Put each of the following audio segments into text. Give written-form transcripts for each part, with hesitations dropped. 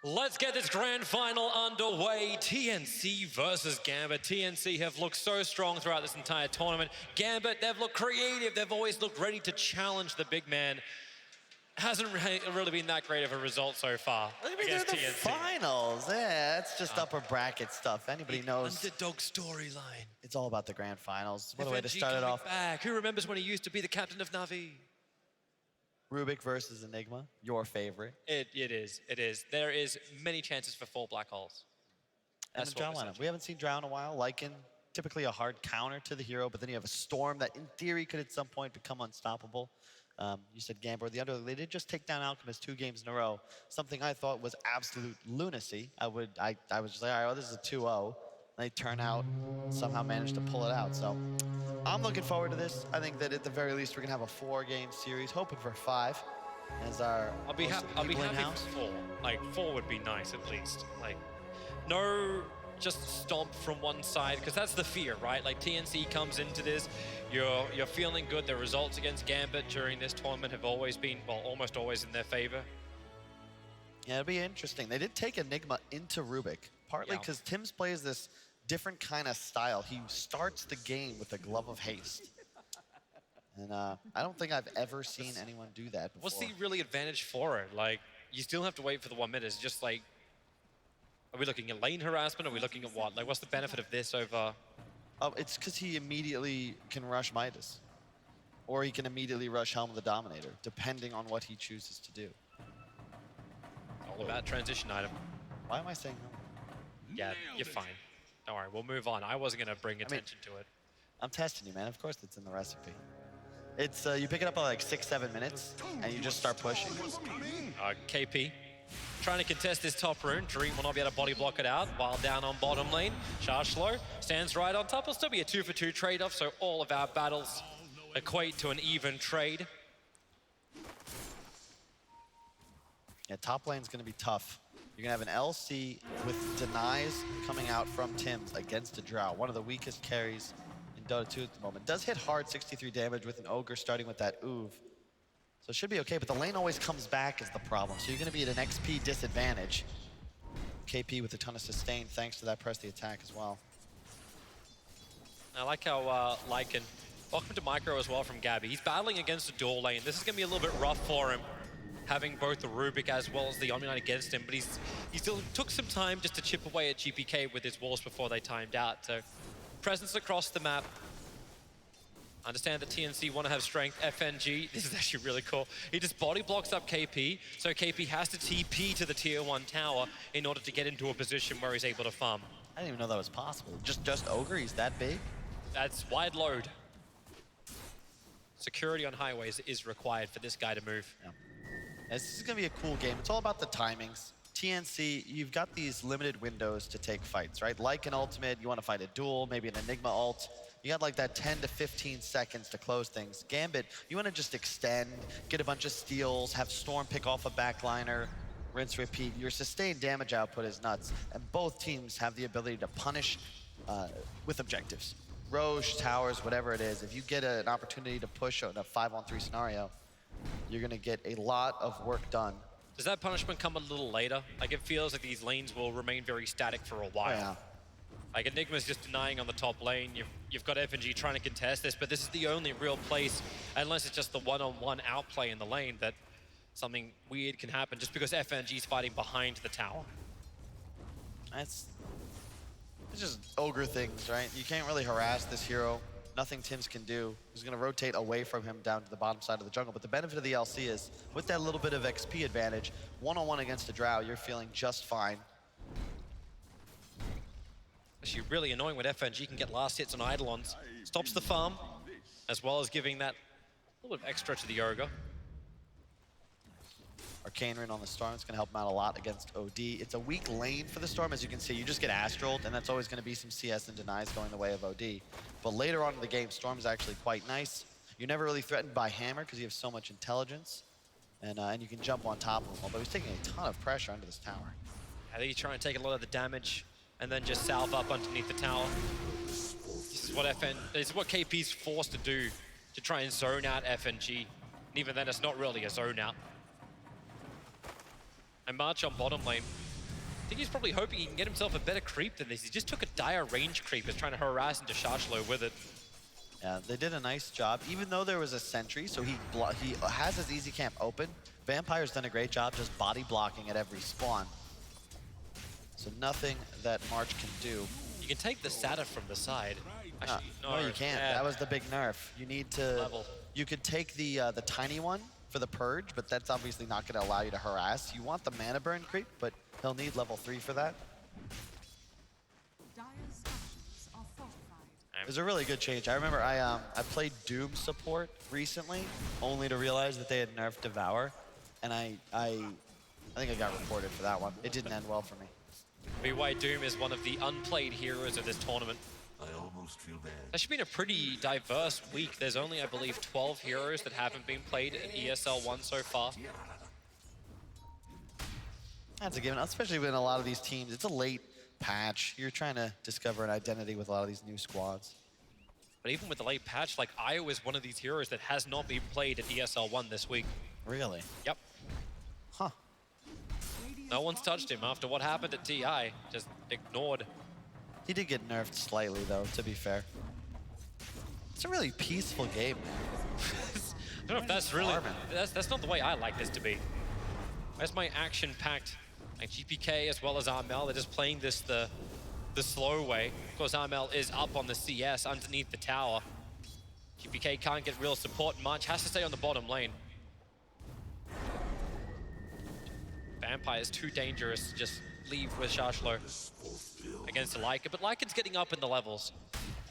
Let's get this grand final underway. TNC versus Gambit. TNC have looked so strong throughout this entire tournament. Gambit, they've looked creative. They've always looked ready to challenge the big man. Hasn't really been that great of a result so far. They're the finals. Yeah, it's just upper bracket stuff. Anybody knows. Underdog storyline. It's all about the grand finals. What a way to start it off. Back. Who remembers when he used to be the captain of Navi? Rubik versus Enigma, your favorite. It is. There is many chances for 4 black holes. And the Drow lineup. We haven't seen Drow in a while. Lycan, typically a hard counter to the hero, but then you have a Storm that in theory could at some point become unstoppable. You said Gambit, the underdog. They did just take down Alchemist 2 games in a row. Something I thought was absolute lunacy. I was just like, all right, well, this is a 2-0. They turn out, somehow managed to pull it out. So I'm looking forward to this. I think that at the very least, we're gonna have a 4-game series, hoping for 5 as our I'll be happy for 4. Like 4 would be nice at least. Like no just stomp from one side, because that's the fear, right? Like TNC comes into this, you're feeling good. The results against Gambit during this tournament have always been, well, almost always in their favor. Yeah, it'll be interesting. They did take Enigma into Rubik, partly because Tim's plays this different kind of style. He starts the game with a glove of haste. And I don't think I've ever seen anyone do that before. What's the really advantage for it? Like, you still have to wait for the 1 minute. It's just like, are we looking at lane harassment? Are we looking at what? Like, what's the benefit of this over? Oh, it's because he immediately can rush Midas. Or he can immediately rush Helm of the Dominator, depending on what he chooses to do. All about transition item. Why am I saying no? Yeah, you're fine. Don't worry, we'll move on. I wasn't going to bring attention to it. I'm testing you, man. Of course it's in the recipe. It's, you pick it up at like 6-7 minutes, and you just start pushing. KP trying to contest this top rune. Dream will not be able to body block it out while down on bottom lane. Charge slow, stands right on top. It'll still be a 2-for-2 trade-off, so all of our battles equate to an even trade. Yeah, top lane's going to be tough. You're going to have an LC with denies coming out from Tim's against a Drow, one of the weakest carries in Dota2 at the moment. Does hit hard, 63 damage with an Ogre starting with that Oov. So it should be okay, but the lane always comes back is the problem. So you're going to be at an XP disadvantage. KP with a ton of sustain thanks to that press the attack as well. I like how Lycan, welcome to Micro as well from Gabby. He's battling against a dual lane. This is going to be a little bit rough for him, having both the Rubik as well as the Omni Knight against him, but he still took some time just to chip away at GPK with his walls before they timed out. So presence across the map. Understand that TNC want to have strength. FNG, this is actually really cool. He just body blocks up KP, so KP has to TP to the tier 1 tower in order to get into a position where he's able to farm. I didn't even know that was possible. Just Ogre, he's that big? That's wide load. Security on highways is required for this guy to move. Yeah. This is going to be a cool game. It's all about the timings. TNC, you've got these limited windows to take fights, right? Like an ultimate, you want to fight a duel, maybe an Enigma ult. You got like that 10 to 15 seconds to close things. Gambit, you want to just extend, get a bunch of steals, have Storm pick off a backliner, rinse, repeat. Your sustained damage output is nuts. And both teams have the ability to punish with objectives. Roche, towers, whatever it is. If you get an opportunity to push in a 5-on-3 scenario, you're going to get a lot of work done. Does that punishment come a little later? Like, it feels like these lanes will remain very static for a while. Yeah. Like, Enigma's just denying on the top lane. You've got FNG trying to contest this, but this is the only real place, unless it's just the one-on-one outplay in the lane, that something weird can happen just because FNG's fighting behind the tower. It's just Ogre things, right? You can't really harass this hero. Nothing Tim's can do. He's going to rotate away from him down to the bottom side of the jungle. But the benefit of the LC is, with that little bit of XP advantage, one-on-one against a Drow, you're feeling just fine. Actually, really annoying when FNG can get last hits on Eidolons. Stops the farm, as well as giving that little bit of extra to the Ogre. Arcane Rune on the Storm, it's going to help him out a lot against OD. It's a weak lane for the Storm, as you can see. You just get Astraled, and that's always going to be some CS and denies going the way of OD. But later on in the game, Storm is actually quite nice. You're never really threatened by Hammer because you have so much intelligence, and you can jump on top of him, although he's taking a ton of pressure under this tower. I think he's trying to take a lot of the damage and then just salve up underneath the tower. This is what KP's forced to do, to try and zone out FNG. And even then, it's not really a zone out. And March on bottom lane. I think he's probably hoping he can get himself a better creep than this. He just took a dire range creep. He's trying to harass into Shashlo with it. Yeah, they did a nice job, even though there was a sentry, so he has his easy camp open. Vampire's done a great job just body blocking at every spawn. So nothing that March can do. You can take the Sata from the side. Actually, no, you can't. Yeah. That was the big nerf. You need to Level. You could take the tiny one for the purge, but that's obviously not going to allow you to harass. You want the mana burn creep, but he'll need level 3 for that. It was a really good change. I remember I played Doom support recently, only to realize that they had nerfed Devour, and I think I got reported for that one. It didn't end well for me. BY Doom is one of the unplayed heroes of this tournament. I almost feel bad. It's actually been a pretty diverse week. There's only, I believe, 12 heroes that haven't been played at ESL 1 so far. That's a given, especially when a lot of these teams, it's a late patch. You're trying to discover an identity with a lot of these new squads. But even with the late patch, like Io is one of these heroes that has not been played at ESL 1 this week. Really? Yep. Huh. No one's touched him after what happened at TI. Just ignored. He did get nerfed slightly, though, to be fair. It's a really peaceful game, man. I don't know if that's really... That's not the way I like this to be. Where's my action-packed, like GPK as well as Armel? They're just playing this the slow way. Of course, Armel is up on the CS underneath the tower. GPK can't get real support much. Has to stay on the bottom lane. Vampire is too dangerous to just leave with Shashlo against Lycan, but Lycan's getting up in the levels.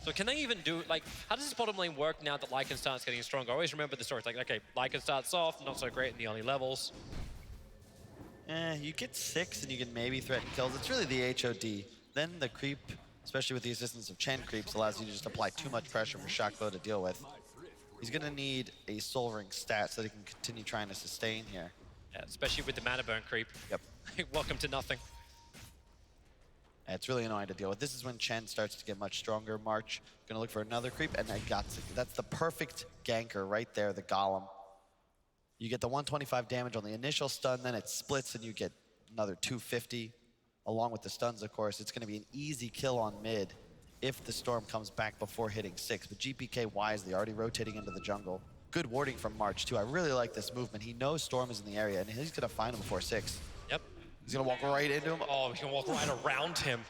So can they even do, like, how does this bottom lane work now that Lycan starts getting stronger? I always remember the story. It's like, okay, Lycan starts off, not so great in the early levels. You get 6 and you can maybe threaten kills. It's really the HOD. Then the creep, especially with the assistance of Chen creeps, allows you to just apply too much pressure for Shaklo to deal with. He's gonna need a Soul Ring stat so that he can continue trying to sustain here. Yeah, especially with the mana burn creep. Yep. Welcome to nothing. It's really annoying to deal with. This is when Chen starts to get much stronger. March gonna look for another creep, and that's the perfect ganker right there, the Golem. You get the 125 damage on the initial stun, then it splits and you get another 250. Along with the stuns, of course. It's gonna be an easy kill on mid if the Storm comes back before hitting 6. But GPK wisely, already rotating into the jungle. Good warding from March too. I really like this movement. He knows Storm is in the area and he's gonna find him before 6. Yep. He's gonna walk right into him. Oh, he can walk right around him.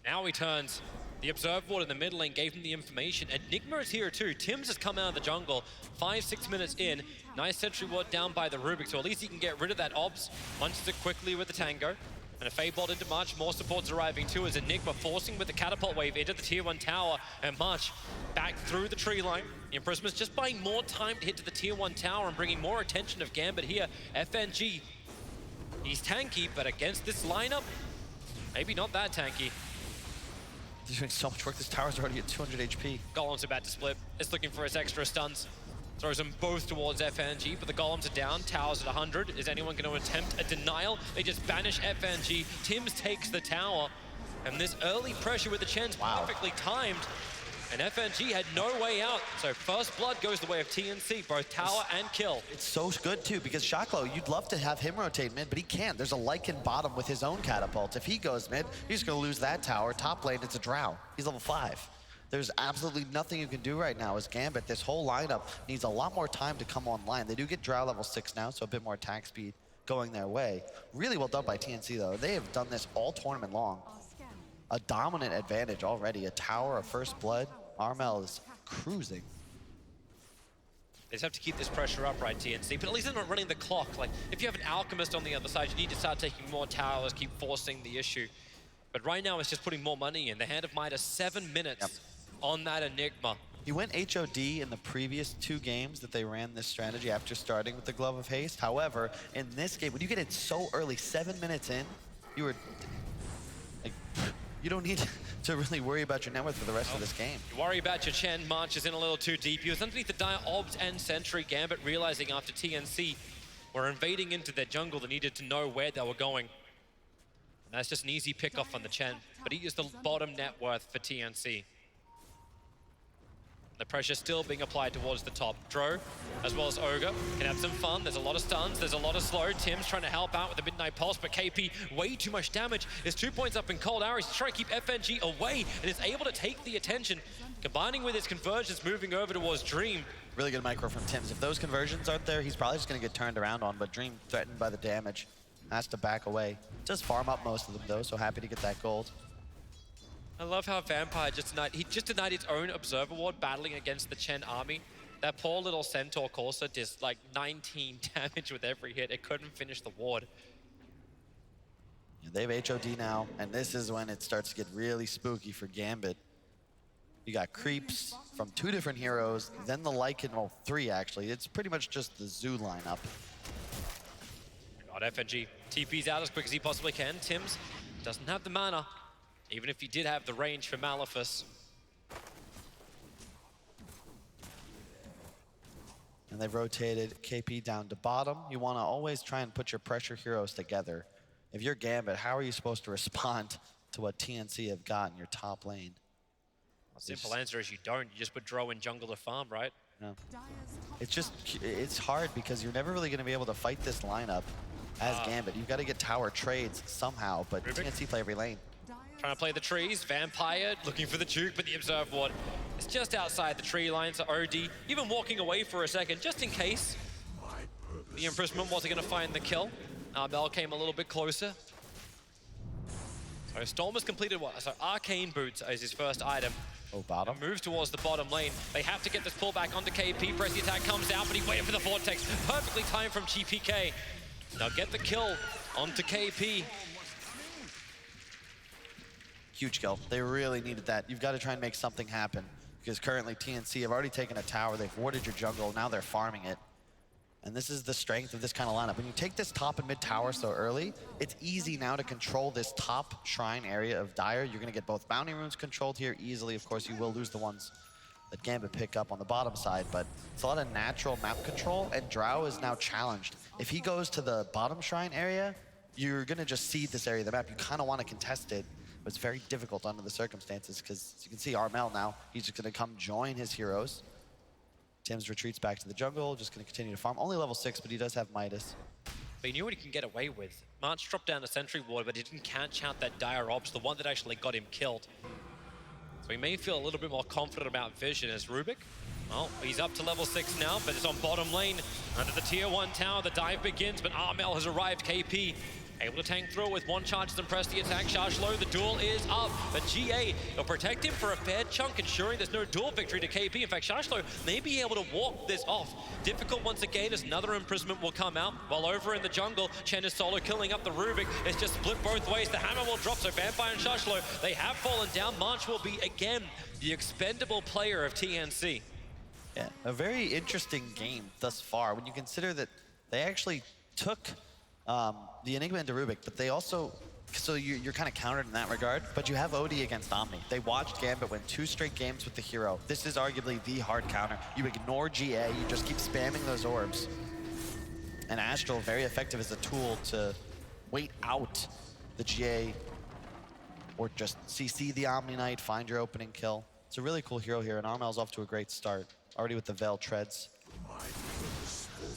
Now he turns. The Observe Ward in the mid lane gave him the information. Enigma is here too. Tim's has come out of the jungle. 5-6 minutes in. Nice sentry ward down by the Rubik, so at least he can get rid of that Obs. Punches it quickly with the Tango. And a Fade Bolt into March. More support's arriving too as Enigma forcing with the catapult wave into the tier 1 tower. And March back through the tree line. Imprisonment's just buying more time to hit to the tier 1 tower and bringing more attention of Gambit here. FNG, he's tanky, but against this lineup, maybe not that tanky. He's doing so much work. This tower's already at 200 HP. Golem's about to split. It's looking for his extra stuns. Throws them both towards FNG, but the Golems are down. Tower's at 100. Is anyone going to attempt a denial? They just banish FNG. Tims takes the tower. And this early pressure with the Chen's perfectly timed. And FNG had no way out. So first blood goes the way of TNC, both tower and kill. It's so good too, because Shaklo, you'd love to have him rotate mid, but he can't. There's a Lycan bottom with his own catapult. If he goes mid, he's gonna lose that tower. Top lane, it's a drow. He's level 5. There's absolutely nothing you can do right now as Gambit. This whole lineup needs a lot more time to come online. They do get drow level 6 now, so a bit more attack speed going their way. Really well done by TNC though. They have done this all tournament long. A dominant advantage already. A tower, a first blood. Armel is cruising. They just have to keep this pressure up, right, TNC? But at least they're not running the clock. Like, if you have an Alchemist on the other side, you need to start taking more towers, keep forcing the issue. But right now, it's just putting more money in. The Hand of Midas, 7 minutes on that Enigma. He went HOD in the previous 2 games that they ran this strategy after starting with the Glove of Haste. However, in this game, when you get it so early, 7 minutes in, you were like, you don't need to really worry about your net worth for the rest of this game. You worry about your Chen. March is in a little too deep. He was underneath the dire Obs and Sentry. Gambit realizing after TNC were invading into their jungle, they needed to know where they were going. And that's just an easy pick-off on the Chen. But he is the bottom net worth for TNC. The pressure still being applied towards the top. Dro, as well as Ogre, can have some fun. There's a lot of stuns, there's a lot of slow. Tim's trying to help out with the Midnight Pulse, but KP, way too much damage. Is 2 points up in Cold Arrows. He's trying to keep FNG away, and is able to take the attention. Combining with his conversions, moving over towards Dream. Really good micro from Tims. If those conversions aren't there, he's probably just going to get turned around on, but Dream threatened by the damage. Has to back away. Does farm up most of them, though, so happy to get that gold. I love how Vampire just denied its own Observer Ward battling against the Chen army. That poor little Centaur Corsa did like 19 damage with every hit. It couldn't finish the ward. Yeah, they have HOD now, and this is when it starts to get really spooky for Gambit. You got creeps from 2 different heroes, then the Lycan, well, 3 actually. It's pretty much just the Zoo lineup. God, FNG TP's out as quick as he possibly can. Tims doesn't have the mana, even if he did have the range for Malefice. And they've rotated KP down to bottom. You want to always try and put your pressure heroes together. If you're Gambit, how are you supposed to respond to what TNC have got in your top lane? Simple answer is you don't. You just put Dro in jungle to farm, right? No. It's hard because you're never really going to be able to fight this lineup as Gambit. You've got to get tower trades somehow, but Rubik? TNC play every lane. Trying to play the trees. Vampire looking for the juke, but the Observe Ward is just outside the tree line. So OD even walking away for a second, just in case the imprisonment wasn't going to find the kill. Bell came a little bit closer. So Storm has completed what? So Arcane Boots is his first item. Oh, bottom. Moves towards the bottom lane. They have to get this pullback onto KP. Press the attack comes out, but he waited for the Vortex. Perfectly timed from GPK. Now get the kill onto KP. Huge kill. They really needed that. You've got to try and make something happen because currently TNC have already taken a tower. They've warded your jungle. Now they're farming it. And this is the strength of this kind of lineup. When you take this top and mid tower so early, it's easy now to control this top shrine area of Dire. You're going to get both bounty runes controlled here easily. Of course, you will lose the ones that Gambit pick up on the bottom side, but it's a lot of natural map control, and Drow is now challenged. If he goes to the bottom shrine area, you're going to just cede this area of the map. You kind of want to contest it, but it's very difficult under the circumstances because, as you can see, Armel now, he's just going to come join his heroes. Tims retreats back to the jungle, just going to continue to farm. Only level 6, but he does have Midas. But he knew what he can get away with. March dropped down the sentry ward, but he didn't catch out that Dire Ops, the one that actually got him killed. So he may feel a little bit more confident about Vision as Rubik. Well, he's up to level 6 now, but it's on bottom lane. Under the tier 1 tower, the dive begins, but Armel has arrived. KP able to tank through with 1 charge and press the attack. Charge low, the duel is up. But GA will protect him for a fair chunk, ensuring there's no duel victory to KP. In fact, Shashlo may be able to walk this off. Difficult once again as another imprisonment will come out. While over in the jungle, Chen is solo killing up the Rubik. It's just split both ways. The hammer will drop, so Vampire and Shashlo, they have fallen down. March will be, again, the expendable player of TNC. Yeah, a very interesting game thus far when you consider that they actually took the Enigma into Rubik, but they also, so you're kind of countered in that regard, but you have OD against Omni. They watched Gambit win 2 straight games with the hero. This is arguably the hard counter. You ignore GA, you just keep spamming those orbs. And Astral, very effective as a tool to wait out the GA or just CC the Omni Knight, find your opening kill. It's a really cool hero here, and Armel's off to a great start. Already with the Veil treads.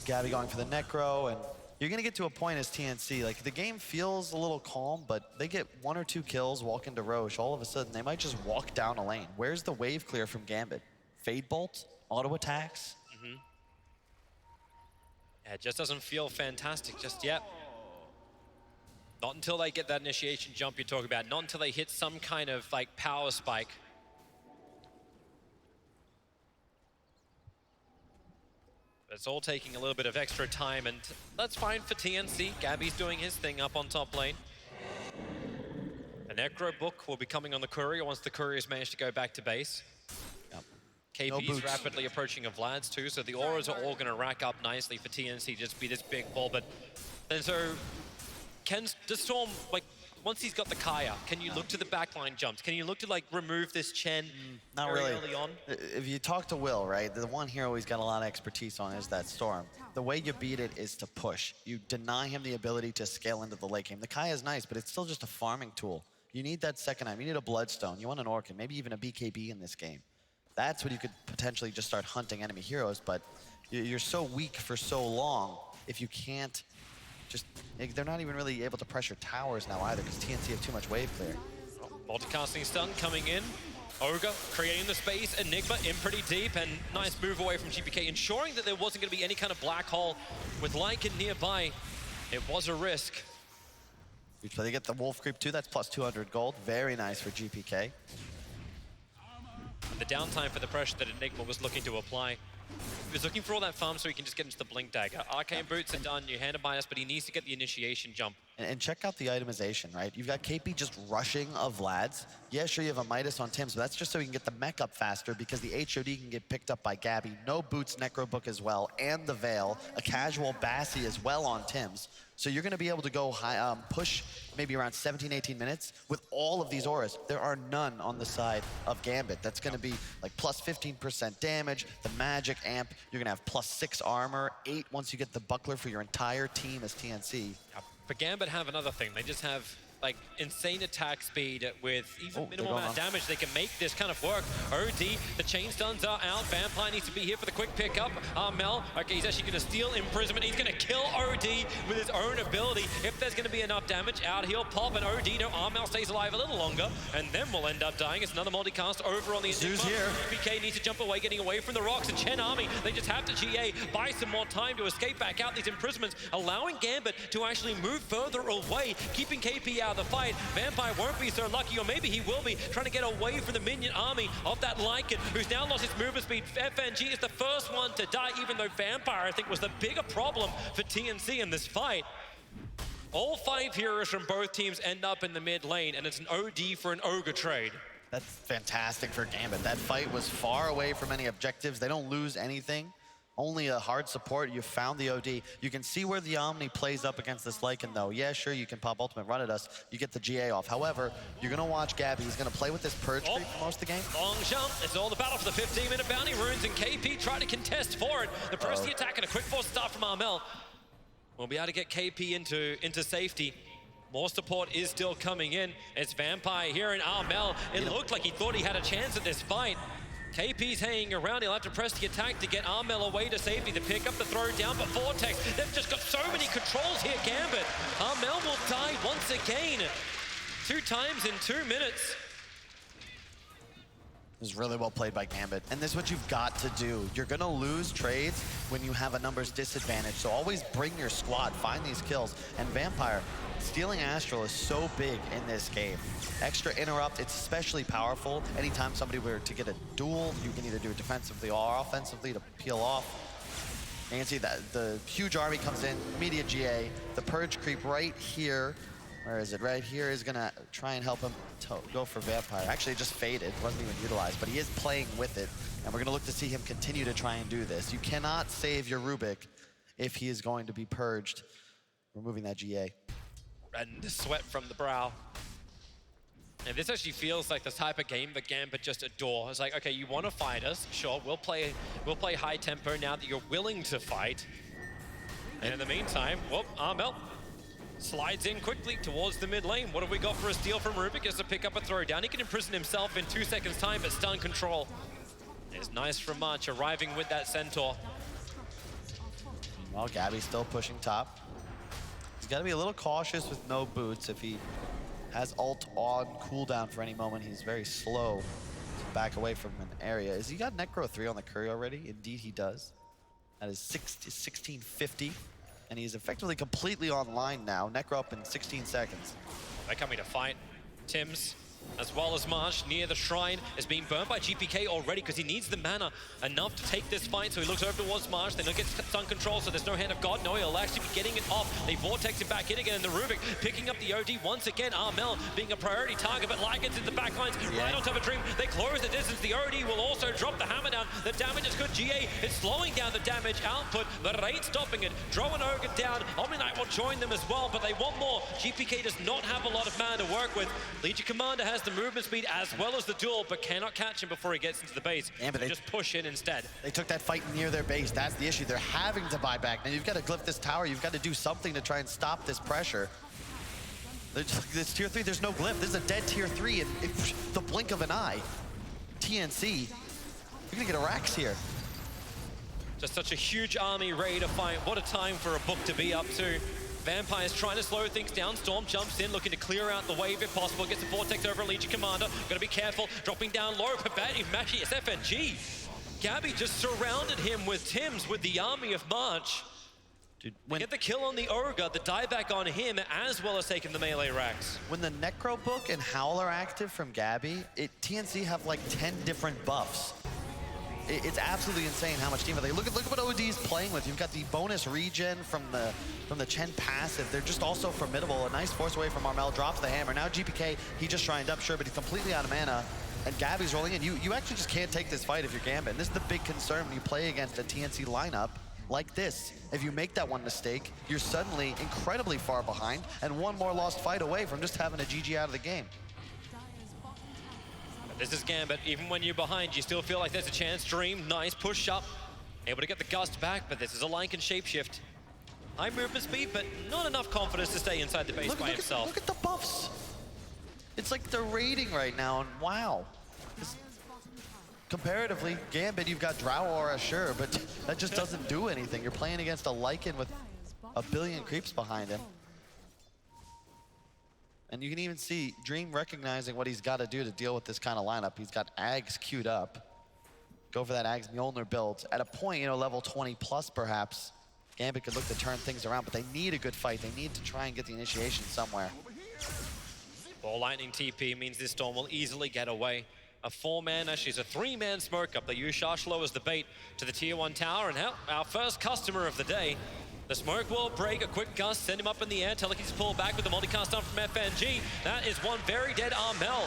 Gabby going for the Necro, and you're gonna get to a point as TNC, like the game feels a little calm, but they get 1 or 2 kills, walk into Roche, all of a sudden they might just walk down a lane. Where's the wave clear from Gambit? Fade Bolt? Auto attacks? Yeah, it just doesn't feel fantastic just yet. Not until they get that initiation jump you're talking about, not until they hit some kind of like power spike. It's all taking a little bit of extra time, and that's fine for TNC. Gabby's doing his thing up on top lane. A Necro book will be coming on the courier once the couriers manage to go back to base. KP's rapidly approaching a Vlad's too, so the auras are all going to rack up nicely for TNC just to be this big ball. But then so, does Storm, like, once he's got the Kaya, can you look to the backline jumps? Can you look to like remove this Chen Not very really. early on? If you talk to Will, right, the one hero he's got a lot of expertise on is that Storm. The way you beat it is to push. You deny him the ability to scale into the late game. The Kaya is nice, but it's still just a farming tool. You need that second item. You need a Bloodstone. You want an Orchid, maybe even a BKB in this game. that's when you could potentially just start hunting enemy heroes, but you're so weak for so long if you can't just... They're not even really able to pressure towers now either because TNC have too much wave clear. Multicasting stun coming in. Ogre creating the space, Enigma in pretty deep, and nice move away from GPK, ensuring that there wasn't going to be any kind of black hole with Lycan nearby. It was a risk. They get the Wolf Creep too, that's plus 200 gold. Very nice for GPK. And the downtime for the pressure that Enigma was looking to apply. He was looking for all that farm so he can just get into the Blink Dagger. Arcane Boots are done, you hand him by us, but he needs to get the initiation jump. And check out the itemization, right? You've got KP just rushing of Vlads. Yeah, sure, you have a Midas on Tim's, but that's just so he can get the mech up faster because the HOD can get picked up by Gabby. No Boots, Necro Book as well, and the Veil. A casual Bassi as well on Tim's. So you're going to be able to go high, push maybe around 17, 18 minutes with all of these auras. There are none on the side of Gambit. That's going to be like plus 15% damage, the magic amp. You're going to have plus 6 armor, 8 once you get the buckler for your entire team as TNC. For Gambit have another thing. They just have like insane attack speed with even minimal amount of damage. They can make this kind of work. OD, the chain stuns are out. Vampire needs to be here for the quick pickup. Mel, okay, he's actually going to steal imprisonment. He's going to kill OD with his own ability. If there's going to be enough damage out, he'll pop and OD. No, Armel stays alive a little longer, and then we'll end up dying. It's another multicast over on the Enigma. Here. PK needs to jump away, getting away from the rocks. And Chen Army, they just have to GA, buy some more time to escape back out these imprisonments, allowing Gambit to actually move further away, keeping KP out of the fight. Vampire won't be so lucky, or maybe he will be, trying to get away from the minion army of that Lycan, who's now lost his movement speed. FNG is the first one to die, even though Vampire, I think, was the bigger problem for TNC in this fight. All 5 heroes from both teams end up in the mid lane, and it's an OD for an Ogre trade. That's fantastic for Gambit. That fight was far away from any objectives. They don't lose anything. Only a hard support. You found the OD. You can see where the Omni plays up against this Lycan, though. Yeah, sure, you can pop ultimate run at us. You get the GA off. However, you're going to watch Gabby. He's going to play with this Purge creep for most of the game. Long jump. It's all the battle for the 15-minute bounty runes, and KP try to contest for it. The press the attack and a quick force start from Armel. We'll be able to get KP into safety. More support is still coming in. It's Vampire here and Armel. It looked like he thought he had a chance at this fight. KP's hanging around. He'll have to press the attack to get Armel away to safety, to pick up the throw down, but Vortex, they've just got so many controls here, Gambit. Armel will die once again. 2 times in 2 minutes. This is really well played by Gambit. And this is what you've got to do. You're going to lose trades when you have a numbers disadvantage. So always bring your squad, find these kills. And Vampire, stealing Astral is so big in this game. Extra interrupt, it's especially powerful. Anytime somebody were to get a duel, you can either do it defensively or offensively to peel off. And you can see that the huge army comes in, immediate GA. The Purge creep right here. Where is it? Right here is going to try and help him go for Vampire. Actually, it just faded. Wasn't even utilized, but he is playing with it. And we're going to look to see him continue to try and do this. You cannot save your Rubik if he is going to be purged. Removing that GA. And the sweat from the brow. And this actually feels like the type of game that Gambit just adore. It's like, okay, you want to fight us? Sure, we'll play high tempo now that you're willing to fight. And in the meantime, whoop, Armel slides in quickly towards the mid lane. What have we got for a steal from Rubik? Gets to pick up a throw down. He can imprison himself in 2 seconds time, but stun control is nice from March, arriving with that Centaur. Well, Gabby's still pushing top. He's got to be a little cautious with no boots. If he has ult on cooldown for any moment, he's very slow to back away from an area. Has he got Necro 3 on the Curry already? Indeed he does. That is 1650. And he's effectively completely online now. Necro up in 16 seconds. They're coming to fight. Tim's, as well as Marsh, near the shrine, is being burnt by GPK already because he needs the mana enough to take this fight. So he looks over towards Marsh. Then he'll get stun control, so there's no Hand of God. No, he'll actually be getting it off. They vortex him back in again, and the Rubik picking up the OD once again. Armel being a priority target, but Lycan's in the back lines, right on top of Dream. They close the distance. The OD will also drop the hammer down. The damage is good. GA is slowing down the damage output. The rate stopping it. Throw an Ogre down. Omni Knight will join them as well, but they want more. GPK does not have a lot of mana to work with. Legion Commander has the movement speed as well as the duel, but cannot catch him before he gets into the base. Yeah, but they just push in instead. They took that fight near their base. That's the issue. They're having to buy back. Now you've got to glyph this tower. You've got to do something to try and stop this pressure. This tier 3, there's no glyph. This is a dead tier 3 in the blink of an eye. TNC You're gonna get a Rax here. Just such a huge army ready to fight. What a time for a book to be up to. Vampire's trying to slow things down. Storm jumps in, looking to clear out the wave if possible. Gets the Vortex over Legion Commander. Gotta be careful, dropping down low. Pabati, Mashi, it's FNG. Gabby just surrounded him with Tims with the army of March. Dude, Get the kill on the Ogre, the dieback on him, as well as taking the melee racks. when the Necro Book and Howl are active from Gabby, TNC have like 10 different buffs. It's absolutely insane how much team they look at what OD's playing with. You've got the bonus regen from the Chen passive. They're just also formidable. A nice force away from Armel, drops the hammer. Now GPK, he just shrined up, sure, but he's completely out of mana. And Gabby's rolling in. You actually just can't take this fight if you're Gambit. And this is the big concern when you play against a TNC lineup like this. If you make that one mistake, you're suddenly incredibly far behind and one more lost fight away from just having a GG out of the game. This is Gambit. Even when you're behind, you still feel like there's a chance. Dream, nice push up. Able to get the gust back, but this is a Lycan shapeshift. High movement speed, but not enough confidence to stay inside the base by himself. Look at the buffs. It's like they're raiding right now, and wow. Comparatively, Gambit, you've got Drow Aura, sure, but that just doesn't do anything. You're playing against a Lycan with a billion creeps behind him. And you can even see Dream recognizing what he's got to do to deal with this kind of lineup. He's got Ags queued up. Go for that Ags Mjolnir build. At a point, you know, level 20 plus perhaps, Gambit could look to turn things around, but they need a good fight. They need to try and get the initiation somewhere. Ball Lightning TP means this Storm will easily get away. A 4-man, actually it's a 3-man smoke up. They use Shashlo as the bait to the tier 1 tower, and our first customer of the day. The smoke will break, a quick gust, send him up in the air. Telekinesis pull back with the multicast on from FNG. That is one very dead Armel.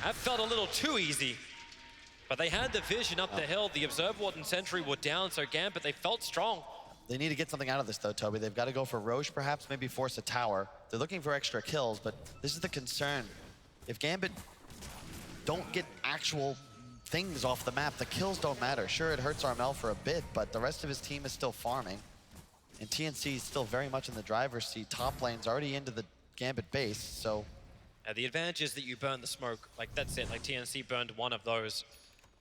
That felt a little too easy. But they had the vision up the hill. The Observer Ward and Sentry were down, so Gambit, they felt strong. They need to get something out of this though, Toby. They've got to go for Roche perhaps, maybe force a tower. They're looking for extra kills, but this is the concern. If Gambit don't get actual things off the map, the kills don't matter. Sure, it hurts Armel for a bit, but the rest of his team is still farming. And TNC is still very much in the driver's seat. Top lane's already into the Gambit base, so... The advantage is that you burn the smoke. Like, that's it. Like, TNC burned one of those.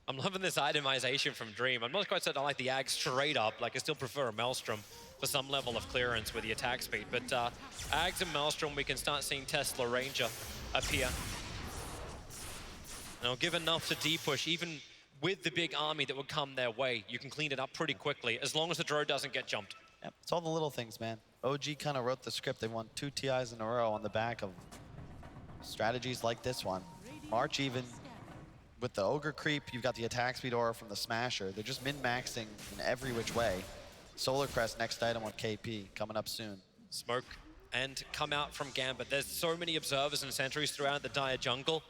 I'm loving this itemization from Dream. I'm not quite certain I like the Ag straight up. Like, I still prefer a Maelstrom for some level of clearance with the attack speed. But Ags and Maelstrom, we can start seeing Tesla Ranger appear. And it'll give enough to D-push, even with the big army that would come their way. You can clean it up pretty quickly, as long as the Dro doesn't get jumped. Yep, it's all the little things, man. OG kind of wrote the script. They won 2 TIs in a row on the back of strategies like this one. March even, with the Ogre creep, you've got the attack speed aura from the Smasher. They're just min-maxing in every which way. Solar Crest, next item on KP, coming up soon. Smoke and come out from Gambit. There's so many observers and sentries throughout the dire jungle.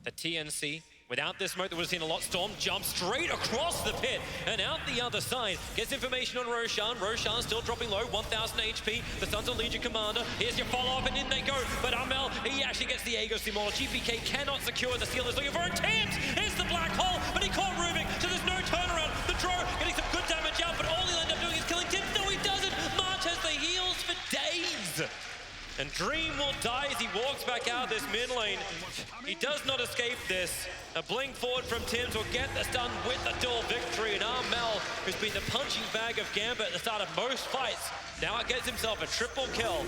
The TNC, without this smoke, they would have seen a lot. Storm jumps straight across the pit and out the other side. Gets information on Roshan. Roshan still dropping low, 1,000 HP. The Sons of Legion Commander. Here's your follow-up, and in they go. But Armel, he actually gets the Aegis Immortal. GPK cannot secure the steal. Is looking for a Tims. Here's the black hole, but he caught Rubik, so there's no turnaround. The Dro getting some good damage out, but all he'll end up doing is killing Tims. No, he doesn't. March has the heals for days. And Dream will die as he walks back out of this mid lane. He does not escape this. A blink forward from Tims will get this done with the duel victory. And Armel, who's been the punching bag of Gambit at the start of most fights, now gets himself a triple kill.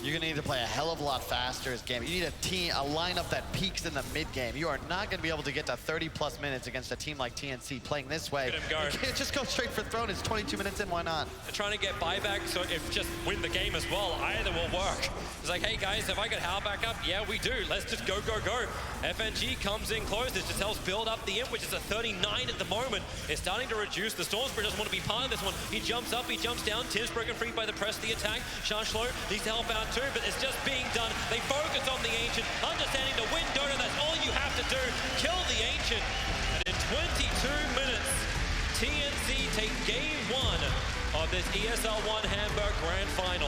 You're gonna need to play a hell of a lot faster as Gambit. You need a lineup that peaks in the mid game. You are not gonna be able to get to 30 plus minutes against a team like TNC playing this way. Look at him go. You can't just go straight for throne. It's 22 minutes in, why not? They're trying to get buyback, so if just win the game as well, either will work. It's like, hey guys, have I got Hal back up? Yeah, we do. Let's just go, go, go. FNG comes in close. This just helps build up the imp, which is a 39 at the moment. It's starting to reduce. The Storm Spirit doesn't want to be part of this one. He jumps up, he jumps down. Tims broken free by the press of the attack. Shashlo needs to help out too, but it's just being done. They focus on the Ancient, understanding to win Dota, that's all you have to do. Kill the Ancient. And in 22 minutes, TNC take game 1 of this ESL 1 Hamburg Grand Final.